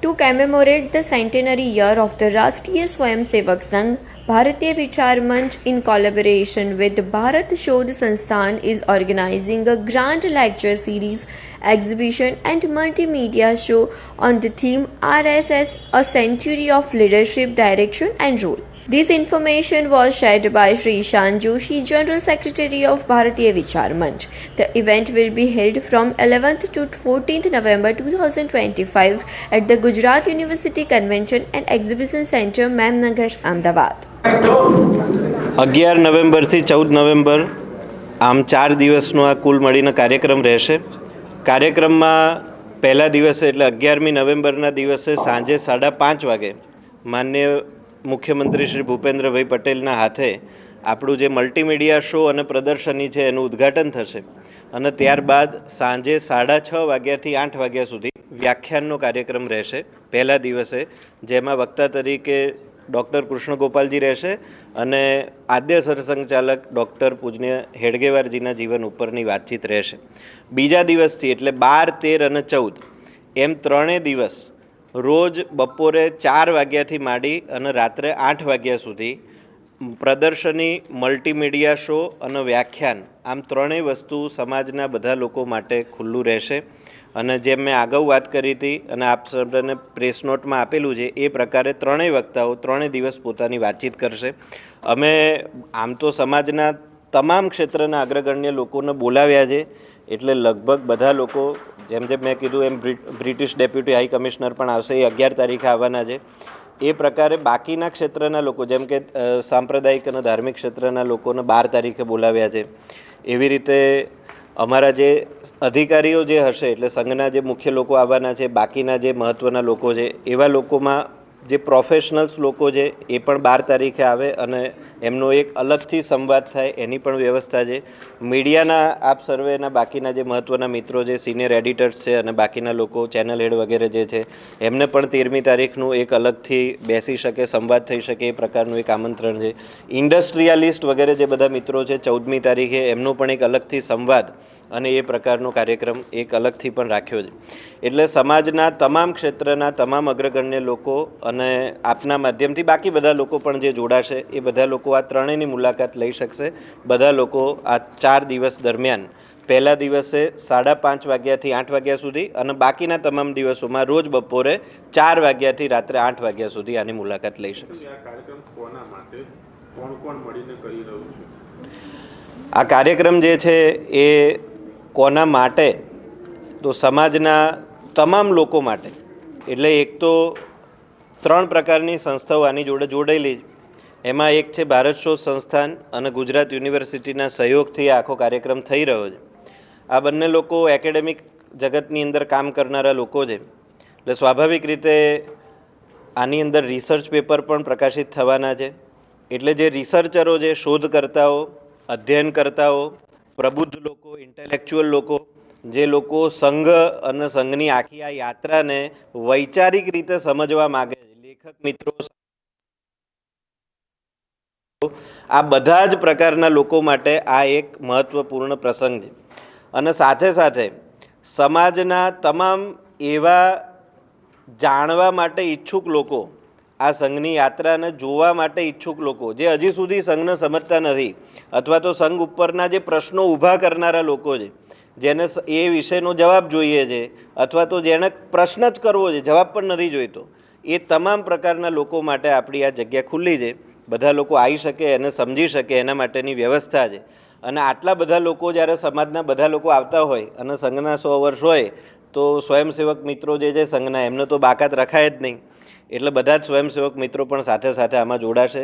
To commemorate the centenary year of the Rashtriya Swayamsevak Sangh, Bharatiya Vichar Manch in collaboration with Bharat Shodh Sansthan is organizing a grand lecture series, exhibition and multimedia show on the theme RSS, a century of leadership, direction and role. This information was shared by Sri Ishan Joshi, General Secretary of Bharatiya Vichar Manch. The event will be held from 11th to 14th November 2025 at the Gujarat University Convention and Exhibition Centre, Memnagar, Ahmedabad. 11 નવેમ્બરથી 14 November આમ 4 દિવસનો આ કુલ મળીને કાર્યક્રમ રહેશે. કાર્યક્રમમાં પહેલા દિવસે એટલે 11મી નવેમ્બરના દિવસે સાંજે 5:30 વાગે માનનીય મુખ્યમંત્રી શ્રી ભૂપેન્દ્રભાઈ પટેલના હાથે આપણું જે મલ્ટીમીડિયા શો અને પ્રદર્શની છે એનું ઉદ્ઘાટન થશે અને ત્યારબાદ સાંજે 6:30 વાગ્યાથી 8 વાગ્યા સુધી વ્યાખ્યાનનો કાર્યક્રમ રહેશે પહેલા દિવસે, જેમાં વક્તા તરીકે ડૉક્ટર કૃષ્ણગોપાલજી રહેશે અને આદ્ય સરસંઘચાલક ડૉક્ટર પૂજ્ય હેડગેવારજીના જીવન ઉપરની વાતચીત રહેશે. બીજા દિવસથી એટલે 12, 13 અને 14 એમ 3 દિવસ રોજ બપોરે 4 વાગ્યાથી માંડી અને રાત્રે 8 વાગ્યા સુધી પ્રદર્શની, મલ્ટીમીડિયા શો અને વ્યાખ્યાન આમ 3 વસ્તુ સમાજના બધા લોકો માટે ખુલ્લું રહેશે. અને જેમ મેં અગાઉ વાત કરી હતી અને આપ સૌને પ્રેસ નોટમાં આપેલું છે એ પ્રકારે 3 વક્તાઓ 3 દિવસ પોતાની વાતચીત કરશે. અમે આમ તો સમાજના તમામ ક્ષેત્રના અગ્રગણ્ય લોકોને બોલાવ્યા છે, એટલે લગભગ બધા લોકો જેમ મેં કીધું એમ બ્રિટિશ ડેપ્યુટી હાઈ કમિશનર પણ આવશે, એ 11 તારીખે આવવાના છે. એ પ્રકારે બાકીના ક્ષેત્રના લોકો જેમ કે સાંપ્રદાયિક અને ધાર્મિક ક્ષેત્રના લોકોને 12 તારીખે બોલાવ્યા છે. એવી રીતે અમારા જે અધિકારીઓ જે હશે એટલે સંઘના જે મુખ્ય લોકો આવવાના છે, બાકીના જે મહત્ત્વના લોકો છે એવા લોકોમાં જે પ્રોફેશનલ્સ લોકો છે એ પણ 12 તારીખે આવે અને એમનો એક અલગથી સંવાદ થાય એની પણ વ્યવસ્થા છે. મીડિયાના આપ સર્વેના બાકીના જે મહત્ત્વના મિત્રો છે, સિનિયર એડિટર્સ છે અને બાકીના લોકો ચેનલ હેડ વગેરે જે છે એમને પણ 13મી તારીખનું એક અલગથી બેસી શકે, સંવાદ થઈ શકે એ પ્રકારનું એક આમંત્રણ છે. ઇન્ડસ્ટ્રીયાલિસ્ટ વગેરે જે બધા મિત્રો છે 14મી તારીખે એમનો પણ એક અલગથી સંવાદ અને એ પ્રકારનો કાર્યક્રમ એક અલગથી પણ રાખ્યો છે. એટલે સમાજના તમામ ક્ષેત્રના તમામ અગ્રગણ્ય લોકો અને આપના માધ્યમથી બાકી બધા લોકો પણ જે જોડાશે એ બધા લોકો આ 3ની મુલાકાત લઈ શકશે. બધા લોકો આ 4 દિવસ દરમિયાન પહેલા દિવસે 5:30 વાગ્યાથી 8 વાગ્યા સુધી અને બાકીના તમામ દિવસોમાં રોજ બપોરે 4 વાગ્યાથી રાત્રે 8 વાગ્યા સુધી આની મુલાકાત લઈ શકશે. આ કાર્યક્રમ જે છે એ કોના માટે, તો સમાજના તમામ લોકો માટે. એટલે એક તો 3 પ્રકારની સંસ્થાઓ આની જોડે જોડાયેલી. એમાં એક છે ભારત શોધ સંસ્થાન અને ગુજરાત યુનિવર્સિટીના સહયોગથી આખો કાર્યક્રમ થઈ રહ્યો છે. આ બંને લોકો એકેડેમિક જગતની અંદર કામ કરનારા લોકો છે, એટલે સ્વાભાવિક રીતે આની અંદર રિસર્ચ પેપર પણ પ્રકાશિત થવાના છે. એટલે જે રિસર્ચરો છે, શોધકર્તાઓ, અધ્યયનકર્તાઓ, પ્રબુદ્ધ લોકો, ઇન્ટેલેક્ચ્યુઅલ લોકો, જે લોકો સંઘ અને સંઘની આખી આ યાત્રાને વૈચારિક રીતે સમજવા માગે છે, લેખક મિત્રો, આ બધા જ પ્રકારના લોકો માટે આ એક મહત્ત્વપૂર્ણ પ્રસંગ છે. અને સાથે સાથે સમાજના તમામ એવા જાણવા માટે ઈચ્છુક લોકો, આ સંઘની યાત્રાને જોવા માટે ઈચ્છુક લોકો જે હજી સુધી સંઘને સમજતા નથી અથવા તો સંઘ ઉપરના જે પ્રશ્નો ઊભા કરનારા લોકો છે, જેને એ વિષયનો જવાબ જોઈએ છે અથવા તો જેને પ્રશ્ન જ કરવો છે, જવાબ પણ નથી જોઈતો, એ તમામ પ્રકારના લોકો માટે આપણી આ જગ્યા ખુલ્લી છે. બધા લોકો આવી શકે, એને સમજી શકે એના માટેની વ્યવસ્થા છે. અને આટલા બધા લોકો જ્યારે સમાજના બધા લોકો આવતા હોય અને સંઘના 100 વર્ષ હોય તો સ્વયંસેવક મિત્રો જે છે સંઘના, એમને તો બાકાત રખાય જ નહીં. એટલે બધા જ સ્વયંસેવક મિત્રો પણ સાથે સાથે આમાં જોડાશે.